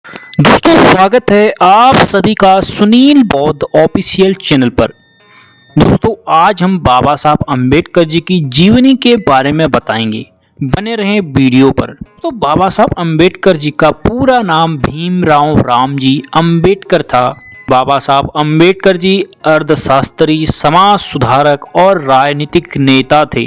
दोस्तों स्वागत है आप सभी का सुनील बौद्ध ऑफिशियल चैनल पर। दोस्तों आज हम बाबा साहब अम्बेडकर जी की जीवनी के बारे में बताएंगे, बने रहें वीडियो पर। तो बाबा साहब अम्बेडकर जी का पूरा नाम भीमराव रामजी अम्बेडकर था। बाबा साहब अम्बेडकर जी अर्थशास्त्री, समाज सुधारक और राजनीतिक नेता थे,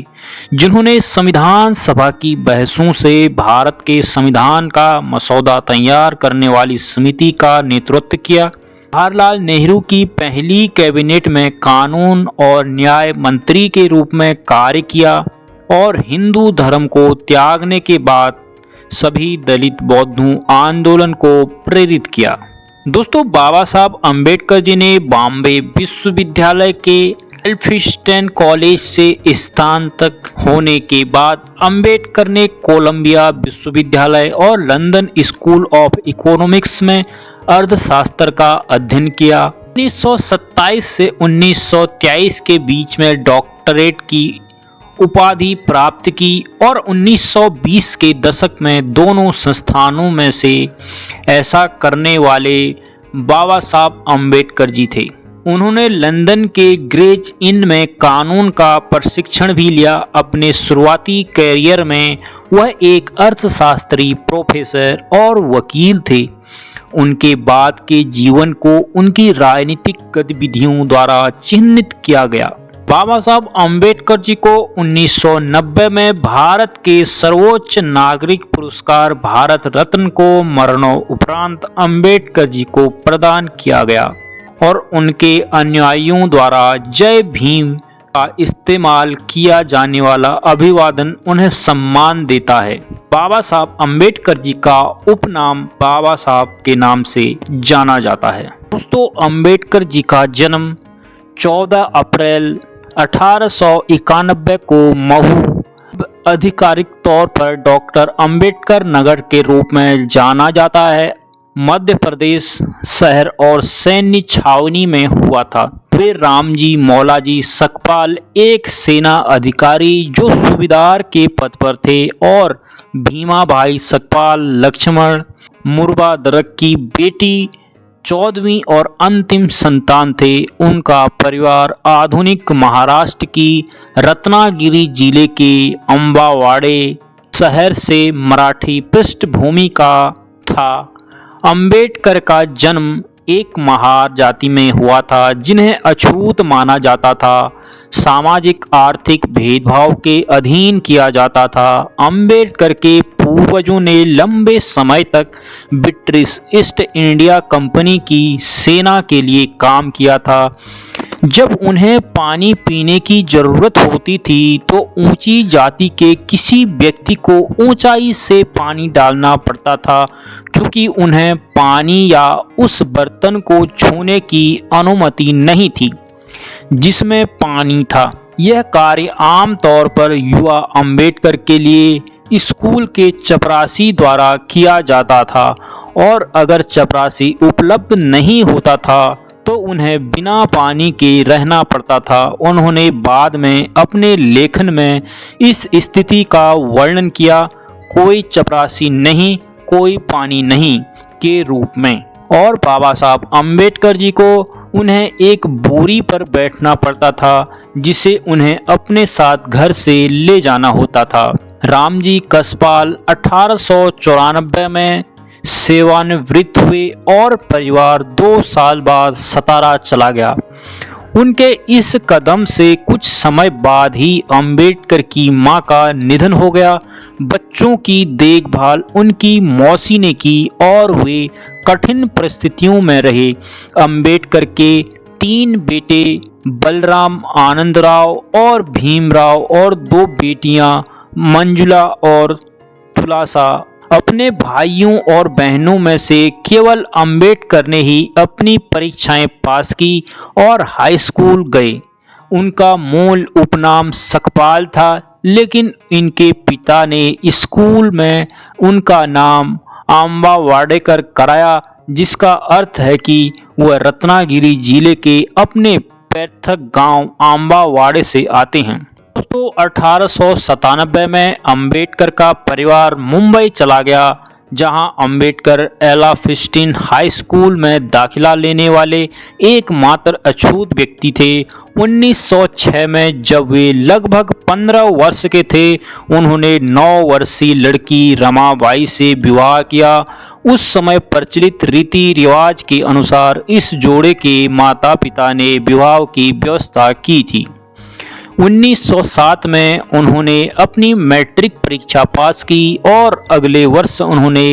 जिन्होंने संविधान सभा की बहसों से भारत के संविधान का मसौदा तैयार करने वाली समिति का नेतृत्व किया। जवाहरलाल नेहरू की पहली कैबिनेट में कानून और न्याय मंत्री के रूप में कार्य किया और हिंदू धर्म को त्यागने के बाद सभी दलित बौद्धों आंदोलन को प्रेरित किया। दोस्तों बाबा साहब अम्बेडकर जी ने बॉम्बे विश्वविद्यालय के एल्फिंस्टन कॉलेज से स्नातक होने के बाद अम्बेडकर ने कोलंबिया विश्वविद्यालय और लंदन स्कूल ऑफ इकोनॉमिक्स में अर्थशास्त्र का अध्ययन किया। 1927 से 1923 के बीच में डॉक्टरेट की उपाधि प्राप्त की और 1920 के दशक में दोनों संस्थानों में से ऐसा करने वाले बाबा साहब अम्बेडकर जी थे। उन्होंने लंदन के ग्रेज इन में कानून का प्रशिक्षण भी लिया। अपने शुरुआती कैरियर में वह एक अर्थशास्त्री, प्रोफेसर और वकील थे। उनके बाद के जीवन को उनकी राजनीतिक गतिविधियों द्वारा चिन्हित किया गया। बाबा साहब अम्बेडकर जी को 1990 में भारत के सर्वोच्च नागरिक पुरस्कार भारत रत्न को मरणोपरांत अम्बेडकर जी को प्रदान किया गया और उनके अनुयायियों द्वारा जय भीम का इस्तेमाल किया जाने वाला अभिवादन उन्हें सम्मान देता है। बाबा साहब अम्बेडकर जी का उपनाम बाबा साहब के नाम से जाना जाता है। दोस्तों अम्बेडकर जी का जन्म 14 अप्रैल 1891 को महू, आधिकारिक तौर पर डॉक्टर अंबेडकर नगर के रूप में जाना जाता है, मध्य प्रदेश शहर और सैन्य छावनी में हुआ था। वे रामजी मौलाजी सकपाल एक सेना अधिकारी जो सूबेदार के पद पर थे और भीमा भाई सकपाल लक्ष्मण मुर्बादरक की बेटी 14वीं और अंतिम संतान थे। उनका परिवार आधुनिक महाराष्ट्र की रत्नागिरी जिले के अंबावाड़े शहर से मराठी पृष्ठभूमि का था। अंबेडकर का जन्म एक महार जाति में हुआ था जिन्हें अछूत माना जाता था, सामाजिक आर्थिक भेदभाव के अधीन किया जाता था। अंबेडकर के पूर्वजों ने लंबे समय तक ब्रिटिश ईस्ट इंडिया कंपनी की सेना के लिए काम किया था। जब उन्हें पानी पीने की जरूरत होती थी तो ऊंची जाति के किसी व्यक्ति को ऊंचाई से पानी डालना पड़ता था, क्योंकि उन्हें पानी या उस बर्तन को छूने की अनुमति नहीं थी जिसमें पानी था। यह कार्य आम तौर पर युवा अंबेडकर के लिए स्कूल के चपरासी द्वारा किया जाता था और अगर चपरासी उपलब्ध नहीं होता था तो उन्हें बिना पानी के रहना पड़ता था। उन्होंने बाद में अपने लेखन में इस स्थिति का वर्णन किया, कोई चपरासी नहीं, कोई पानी नहीं के रूप में। और बाबा साहब अम्बेडकर जी को उन्हें एक बोरी पर बैठना पड़ता था जिसे उन्हें अपने साथ घर से ले जाना होता था। रामजी कसपाल 1894 में सेवानिवृत्त हुए और परिवार 2 साल बाद सतारा चला गया। उनके इस कदम से कुछ समय बाद ही अंबेडकर की मां का निधन हो गया। बच्चों की देखभाल उनकी मौसी ने की और वे कठिन परिस्थितियों में रहे। अंबेडकर के 3 बेटे बलराम, आनंदराव और भीमराव और 2 बेटियां मंजुला और तुलासा। अपने भाइयों और बहनों में से केवल अंबेडकर ने ही अपनी परीक्षाएं पास की और हाई स्कूल गए। उनका मूल उपनाम सकपाल था, लेकिन इनके पिता ने स्कूल में उनका नाम आम्बावाडेकर कराया, जिसका अर्थ है कि वह रत्नागिरी जिले के अपने पैतृक गांव आम्बावाड़े से आते हैं। दोस्तों 1897 में अंबेडकर का परिवार मुंबई चला गया, जहां अंबेडकर एलाफिस्टन हाई स्कूल में दाखिला लेने वाले एकमात्र अछूत व्यक्ति थे। 1906 में जब वे लगभग 15 वर्ष के थे, उन्होंने 9 वर्षीय लड़की रमाबाई से विवाह किया। उस समय प्रचलित रीति रिवाज के अनुसार इस जोड़े के माता पिता ने विवाह की व्यवस्था की थी। 1907 में उन्होंने अपनी मैट्रिक परीक्षा पास की और अगले वर्ष उन्होंने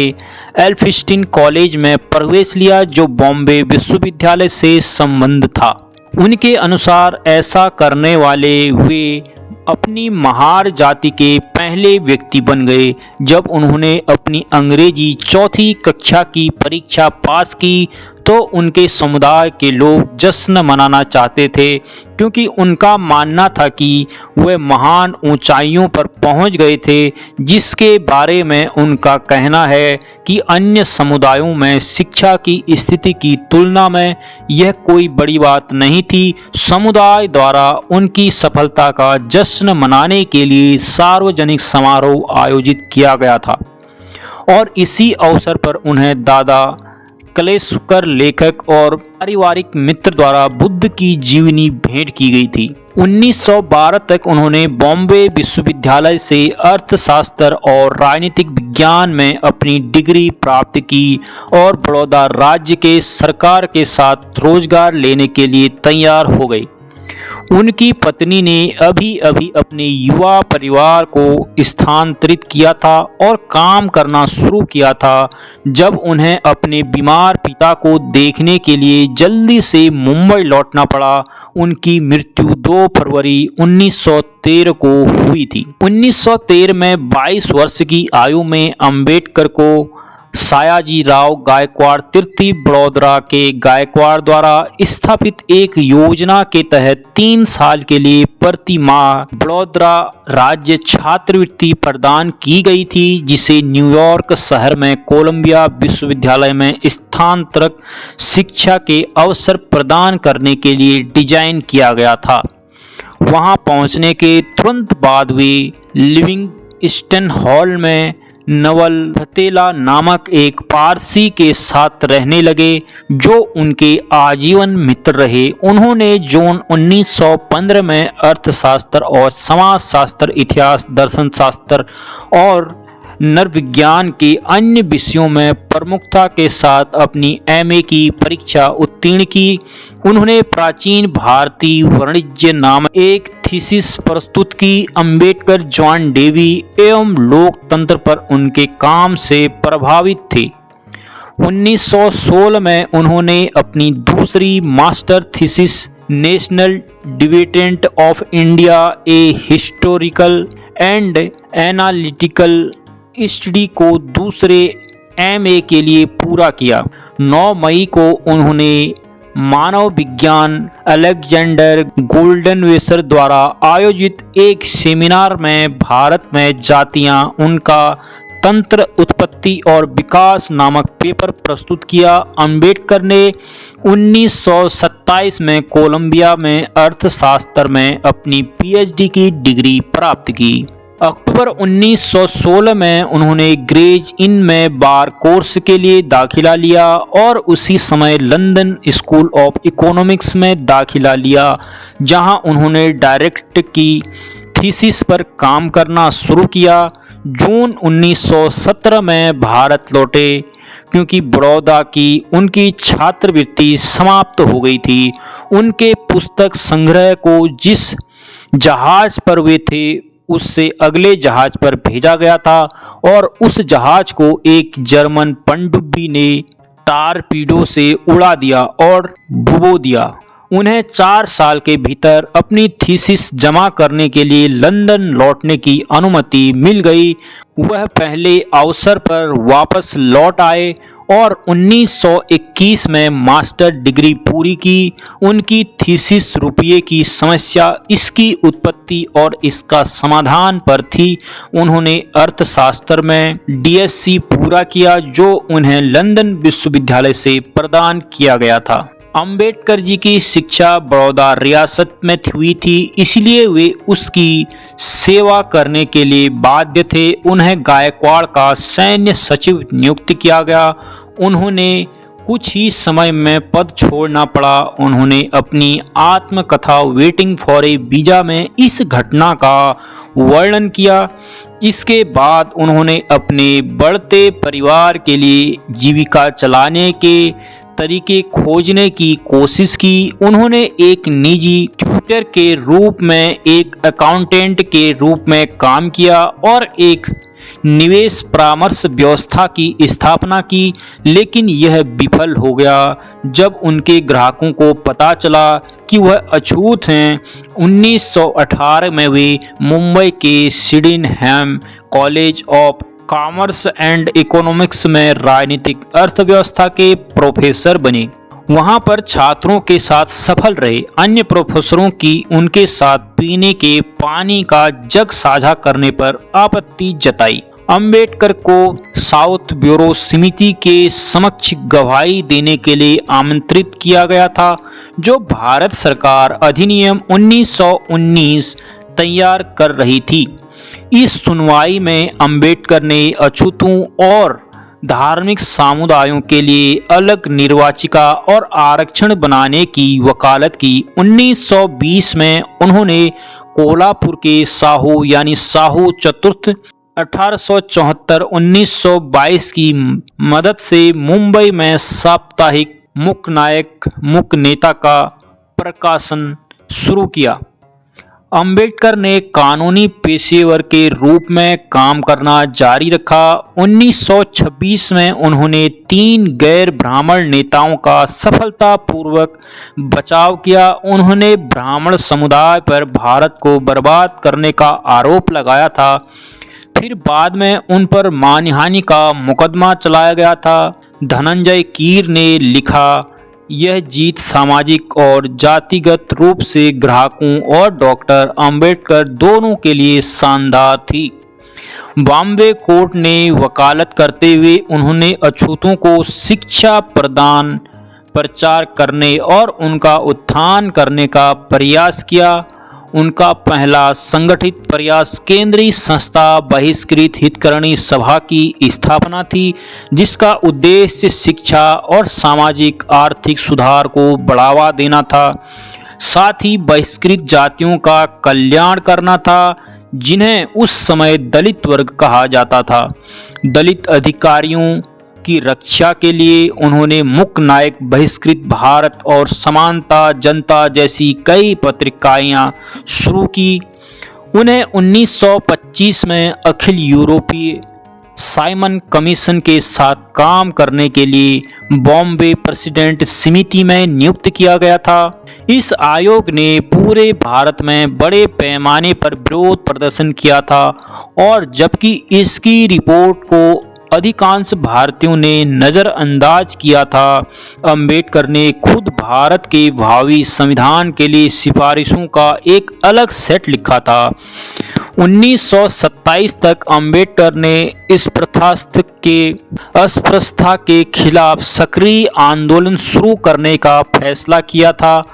एल्फिस्टन कॉलेज में प्रवेश लिया, जो बॉम्बे विश्वविद्यालय से संबद्ध था। उनके अनुसार ऐसा करने वाले वे अपनी महार जाति के पहले व्यक्ति बन गए। जब उन्होंने अपनी अंग्रेजी चौथी कक्षा की परीक्षा पास की तो उनके समुदाय के लोग जश्न मनाना चाहते थे, क्योंकि उनका मानना था कि वे महान ऊंचाइयों पर पहुंच गए थे, जिसके बारे में उनका कहना है कि अन्य समुदायों में शिक्षा की स्थिति की तुलना में यह कोई बड़ी बात नहीं थी। समुदाय द्वारा उनकी सफलता का जश्न मनाने के लिए सार्वजनिक समारोह आयोजित किया गया था और इसी अवसर पर उन्हें दादा कलेशकर लेखक और पारिवारिक मित्र द्वारा बुद्ध की जीवनी भेंट की गई थी। 1912 तक उन्होंने बॉम्बे विश्वविद्यालय से अर्थशास्त्र और राजनीतिक विज्ञान में अपनी डिग्री प्राप्त की और बड़ौदा राज्य के सरकार के साथ रोजगार लेने के लिए तैयार हो गई। उनकी पत्नी ने अभी अभी अपने युवा परिवार को स्थानांतरित किया था और काम करना शुरू किया था जब उन्हें अपने बीमार पिता को देखने के लिए जल्दी से मुंबई लौटना पड़ा। उनकी मृत्यु 2 फरवरी 1913 को हुई थी। 1913 में 22 वर्ष की आयु में अंबेडकर को सयाजी राव गायकवाड़ तृतीय बड़ौदा के गायकवाड़ द्वारा स्थापित एक योजना के तहत 3 साल के लिए प्रति माह बड़ौदा राज्य छात्रवृत्ति प्रदान की गई थी, जिसे न्यूयॉर्क शहर में कोलंबिया विश्वविद्यालय में स्थानांतरक शिक्षा के अवसर प्रदान करने के लिए डिजाइन किया गया था। वहां पहुंचने के तुरंत बाद वे लिविंगस्टन हॉल में नवल भतेला नामक एक पारसी के साथ रहने लगे, जो उनके आजीवन मित्र रहे। उन्होंने जून 1915 में अर्थशास्त्र और समाजशास्त्र, इतिहास, दर्शनशास्त्र और नरविज्ञान के अन्य विषयों में प्रमुखता के साथ अपनी एमए की परीक्षा उत्तीर्ण की। उन्होंने प्राचीन भारतीय वाणिज्य नामक एक थीसिस प्रस्तुत की। अंबेडकर जॉन डेवी एवं लोकतंत्र पर उनके काम से प्रभावित थे। 1916 में उन्होंने अपनी दूसरी master thesis national dividend of India a historical and analytical study को दूसरे एमए के लिए पूरा किया। 9 मई को उन्होंने मानव विज्ञान अलेक्जेंडर गोल्डनवेसर द्वारा आयोजित एक सेमिनार में भारत में जातियां, उनका तंत्र, उत्पत्ति और विकास नामक पेपर प्रस्तुत किया। अंबेडकर ने 1927 में कोलंबिया में अर्थशास्त्र में अपनी पीएचडी की डिग्री प्राप्त की। अक्टूबर 1916 में उन्होंने ग्रेज इन में बार कोर्स के लिए दाखिला लिया और उसी समय लंदन स्कूल ऑफ इकोनॉमिक्स में दाखिला लिया, जहां उन्होंने डायरेक्ट की थीसिस पर काम करना शुरू किया। जून 1917 में भारत लौटे, क्योंकि बड़ौदा की उनकी छात्रवृत्ति समाप्त हो गई थी। उनके पुस्तक संग्रह को जिस जहाज पर वे थे उससे अगले जहाज पर भेजा गया था और उस जहाज को एक जर्मन पनडुब्बी ने टारपीडो से उड़ा दिया और डुबो दिया। उन्हें 4 साल के भीतर अपनी थीसिस जमा करने के लिए लंदन लौटने की अनुमति मिल गई। वह पहले अवसर पर वापस लौट आए और 1921 में मास्टर डिग्री पूरी की। उनकी थीसिस रुपये की समस्या, इसकी उत्पत्ति और इसका समाधान पर थी। उन्होंने अर्थशास्त्र में डीएससी पूरा किया, जो उन्हें लंदन विश्वविद्यालय से प्रदान किया गया था। अंबेडकर जी की शिक्षा बड़ौदा रियासत में हुई थी, इसलिए वे उसकी सेवा करने के लिए बाध्य थे। उन्हें गायकवाड़ का सैन्य सचिव नियुक्त किया गया। उन्होंने कुछ ही समय में पद छोड़ना पड़ा। उन्होंने अपनी आत्मकथा वेटिंग फॉर ए वीजा में इस घटना का वर्णन किया। इसके बाद उन्होंने अपने बढ़ते परिवार के लिए जीविका चलाने के तरीके खोजने की कोशिश की। उन्होंने एक निजी ट्यूटर के रूप में, एक अकाउंटेंट के रूप में काम किया और एक निवेश परामर्श व्यवस्था की स्थापना की, लेकिन यह विफल हो गया। जब उनके ग्राहकों को पता चला कि वह अछूत हैं, 1918 में वे मुंबई के Sydenham college of commerce and economics में राजनीतिक अर्थव्यवस्था के प्रोफेसर बने। वहां पर छात्रों के साथ सफल रहे। अन्य प्रोफेसरों की उनके साथ पीने के पानी का जग साझा करने पर आपत्ति जताई। अंबेडकर को साउथ ब्यूरो समिति के समक्ष गवाही देने के लिए आमंत्रित किया गया था, जो भारत सरकार अधिनियम 1919 तैयार कर रही थी। इस सुनवाई में अंबेडकर ने अछूतों और धार्मिक समुदायों के लिए अलग निर्वाचिका और आरक्षण बनाने की वकालत की। 1920 में उन्होंने कोल्हापुर के साहू यानी साहू चतुर्थ 1874-1922 की मदद से मुंबई में साप्ताहिक मुक नेता का प्रकाशन शुरू किया। अंबेडकर ने कानूनी पेशेवर के रूप में काम करना जारी रखा। 1926 में उन्होंने 3 गैर ब्राह्मण नेताओं का सफलतापूर्वक बचाव किया। उन्होंने ब्राह्मण समुदाय पर भारत को बर्बाद करने का आरोप लगाया था। फिर बाद में उन पर मानहानि का मुकदमा चलाया गया था। धनंजय कीर ने लिखा, यह जीत सामाजिक और जातिगत रूप से ग्राहकों और डॉक्टर अंबेडकर दोनों के लिए शानदार थी। बॉम्बे कोर्ट ने वकालत करते हुए उन्होंने अछूतों को शिक्षा प्रदान, प्रचार करने और उनका उत्थान करने का प्रयास किया। उनका पहला संगठित प्रयास केंद्रीय संस्था बहिष्कृत हितकारिणी सभा की स्थापना थी, जिसका उद्देश्य शिक्षा और सामाजिक आर्थिक सुधार को बढ़ावा देना था। साथ ही बहिष्कृत जातियों का कल्याण करना था, जिन्हें उस समय दलित वर्ग कहा जाता था। दलित अधिकारियों की रक्षा के लिए उन्होंने मुक नायक, बहिष्कृत भारत और समानता जनता जैसी कई पत्रिकाएं शुरू की। उन्हें 1925 में अखिल यूरोपीय साइमन कमीशन के साथ काम करने के लिए बॉम्बे प्रेसिडेंट समिति में नियुक्त किया गया था। इस आयोग ने पूरे भारत में बड़े पैमाने पर विरोध प्रदर्शन किया था, और जबकि इसकी रिपोर्ट को अधिकांश भारतीयों ने नज़रअंदाज किया था, अंबेडकर ने खुद भारत के भावी संविधान के लिए सिफारिशों का एक अलग सेट लिखा था। 1927 तक अंबेडकर ने इस अस्पृश्यता के खिलाफ सक्रिय आंदोलन शुरू करने का फैसला किया था।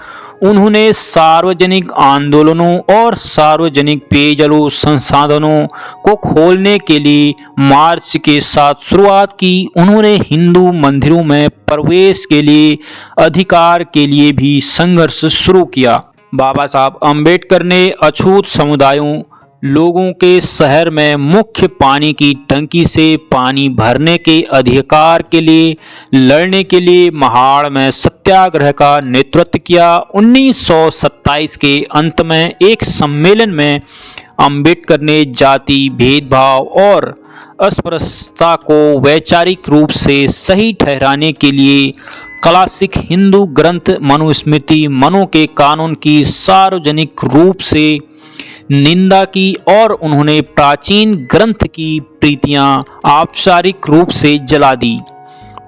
उन्होंने सार्वजनिक आंदोलनों और सार्वजनिक पेयजल संसाधनों को खोलने के लिए मार्च के साथ शुरुआत की। उन्होंने हिंदू मंदिरों में प्रवेश के लिए अधिकार के लिए भी संघर्ष शुरू किया। बाबा साहब अंबेडकर ने अछूत समुदायों लोगों के शहर में मुख्य पानी की टंकी से पानी भरने के अधिकार के लिए लड़ने के लिए महाड़ में सत्याग्रह का नेतृत्व किया। 1927 के अंत में एक सम्मेलन में अंबेडकर ने जाति भेदभाव और अस्पृश्यता को वैचारिक रूप से सही ठहराने के लिए क्लासिक हिंदू ग्रंथ मनुस्मृति मनु के कानून की सार्वजनिक रूप से निंदा की, और उन्होंने प्राचीन ग्रंथ की प्रतियां औपचारिक रूप से जला दी।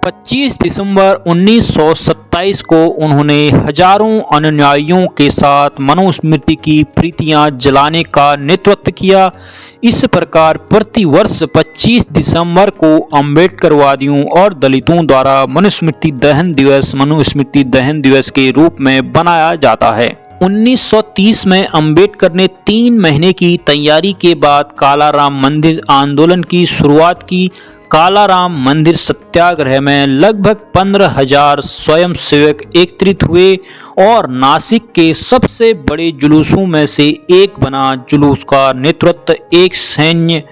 25 दिसंबर 1927 को उन्होंने हजारों अनुयायियों के साथ मनुस्मृति की प्रतियां जलाने का नेतृत्व किया। इस प्रकार प्रतिवर्ष 25 दिसंबर को अम्बेडकरवादियों और दलितों द्वारा मनुस्मृति दहन दिवस के रूप में बनाया जाता है। 1930 में अंबेडकर ने 3 महीने की तैयारी के बाद कालाराम मंदिर आंदोलन की शुरुआत की। कालाराम मंदिर सत्याग्रह में लगभग 15,000 स्वयंसेवक एकत्रित हुए और नासिक के सबसे बड़े जुलूसों में से एक बना। जुलूस का नेतृत्व एक सैन्य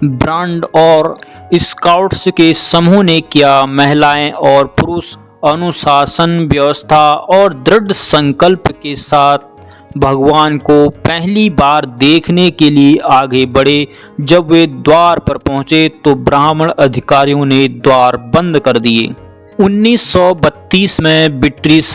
ब्रांड और स्काउट्स के समूह ने किया। महिलाएं और पुरुष अनुशासन, व्यवस्था और दृढ़ संकल्प के साथ भगवान को पहली बार देखने के लिए आगे बढ़े। जब वे द्वार पर पहुंचे तो ब्राह्मण अधिकारियों ने द्वार बंद कर दिए। 1932 में ब्रिटिश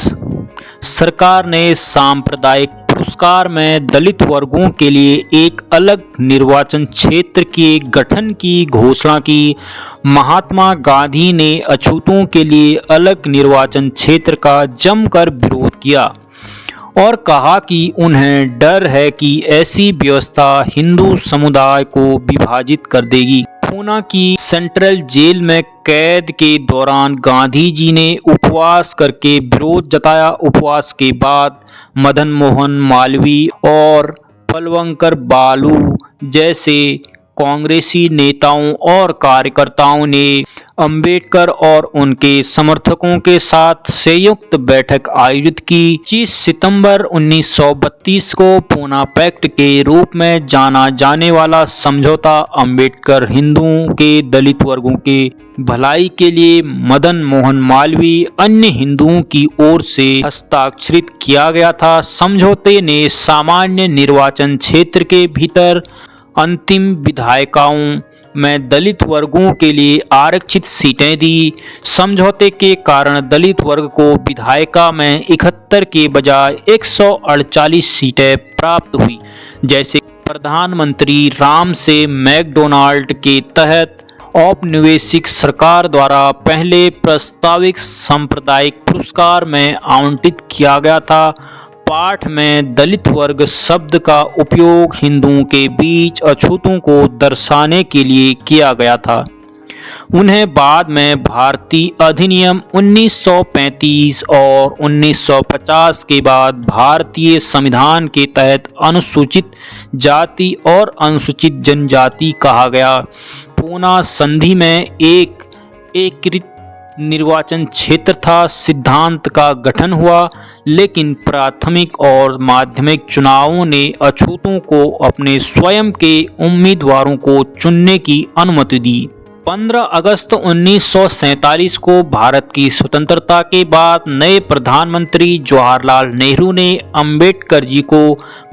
सरकार ने सांप्रदायिक पुरस्कार में दलित वर्गों के लिए एक अलग निर्वाचन क्षेत्र के गठन की घोषणा की। महात्मा गांधी ने अछूतों के लिए अलग निर्वाचन क्षेत्र का जमकर विरोध किया और कहा कि उन्हें डर है कि ऐसी व्यवस्था हिंदू समुदाय को विभाजित कर देगी। पूना की सेंट्रल जेल में कैद के दौरान गांधी जी ने उपवास करके विरोध जताया। उपवास के बाद मदन मोहन मालवीय और पलवंकर बालू जैसे कांग्रेसी नेताओं और कार्यकर्ताओं ने अंबेडकर और उनके समर्थकों के साथ संयुक्त बैठक आयोजित की। 25 सितंबर 1932 को पूना पैक्ट के रूप में जाना जाने वाला समझौता अंबेडकर हिंदुओं के दलित वर्गों के भलाई के लिए मदन मोहन मालवीय अन्य हिंदुओं की ओर से हस्ताक्षरित किया गया था। समझौते ने सामान्य निर्वाचन क्षेत्र के भीतर अंतिम विधायिकाओं में दलित वर्गों के लिए आरक्षित सीटें दी। समझौते के कारण दलित वर्ग को विधायिका में 71 के बजाय 148 सीटें प्राप्त हुई। जैसे प्रधानमंत्री रामसे मैकडोनाल्ड के तहत औपनिवेशिक सरकार द्वारा पहले प्रस्तावित सांप्रदायिक पुरस्कार में आवंटित किया गया था। पाठ में दलित वर्ग शब्द का उपयोग हिंदुओं के बीच अछूतों को दर्शाने के लिए किया गया था। उन्हें बाद में भारतीय अधिनियम 1935 और 1950 के बाद भारतीय संविधान के तहत अनुसूचित जाति और अनुसूचित जनजाति कहा गया। पूना संधि में एक एकीकृत निर्वाचन क्षेत्र था। सिद्धांत का गठन हुआ, लेकिन प्राथमिक और माध्यमिक चुनावों ने अछूतों को अपने स्वयं के उम्मीदवारों को चुनने की अनुमति दी। 15 अगस्त 1947 को भारत की स्वतंत्रता के बाद नए प्रधानमंत्री जवाहरलाल नेहरू ने अंबेडकर जी को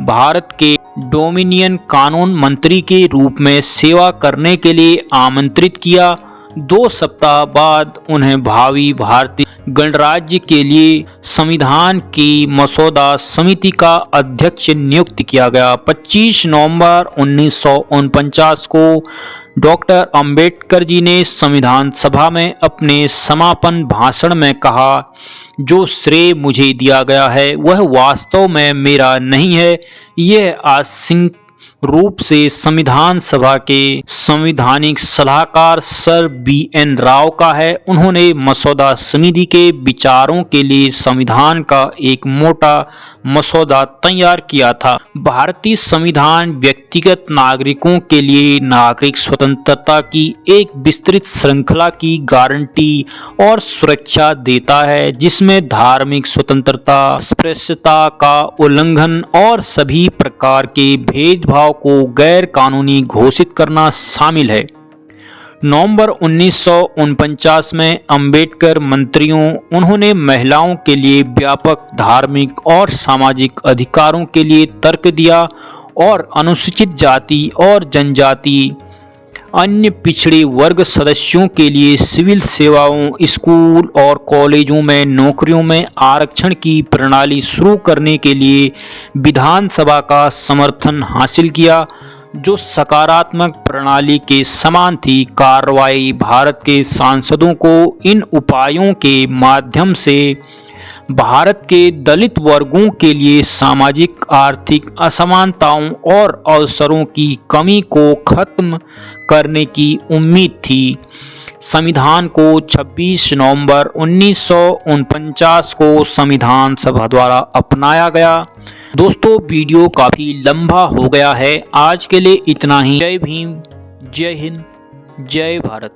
भारत के डोमिनियन कानून मंत्री के रूप में सेवा करने के लिए आमंत्रित किया। 2 सप्ताह बाद उन्हें भावी भारतीय गणराज्य के लिए संविधान की मसौदा समिति का अध्यक्ष नियुक्त किया गया। 25 नवंबर 1949 को डॉक्टर अंबेडकर जी ने संविधान सभा में अपने समापन भाषण में कहा, जो श्रेय मुझे दिया गया है वह वास्तव में मेरा नहीं है, यह आंशिक रूप से संविधान सभा के संवैधानिक सलाहकार सर BN राव का है। उन्होंने मसौदा समिति के विचारों के लिए संविधान का एक मोटा मसौदा तैयार किया था। भारतीय संविधान व्यक्तिगत नागरिकों के लिए नागरिक स्वतंत्रता की एक विस्तृत श्रृंखला की गारंटी और सुरक्षा देता है, जिसमें धार्मिक स्वतंत्रता, अस्पृश्यता का उल्लंघन और सभी प्रकार के भेदभाव को गैर कानूनी घोषित करना शामिल है। नवंबर 1949 में अंबेडकर मंत्रियों उन्होंने महिलाओं के लिए व्यापक धार्मिक और सामाजिक अधिकारों के लिए तर्क दिया और अनुसूचित जाति और जनजाति अन्य पिछड़े वर्ग सदस्यों के लिए सिविल सेवाओं, स्कूल और कॉलेजों में नौकरियों में आरक्षण की प्रणाली शुरू करने के लिए विधानसभा का समर्थन हासिल किया। जो सकारात्मक प्रणाली के समान थी। कार्रवाई भारत के सांसदों को इन उपायों के माध्यम से भारत के दलित वर्गों के लिए सामाजिक आर्थिक असमानताओं और अवसरों की कमी को खत्म करने की उम्मीद थी। संविधान को 26 नवंबर 1949 को संविधान सभा द्वारा अपनाया गया। दोस्तों वीडियो काफ़ी लंबा हो गया है, आज के लिए इतना ही। जय भीम, जय हिंद, जय भारत।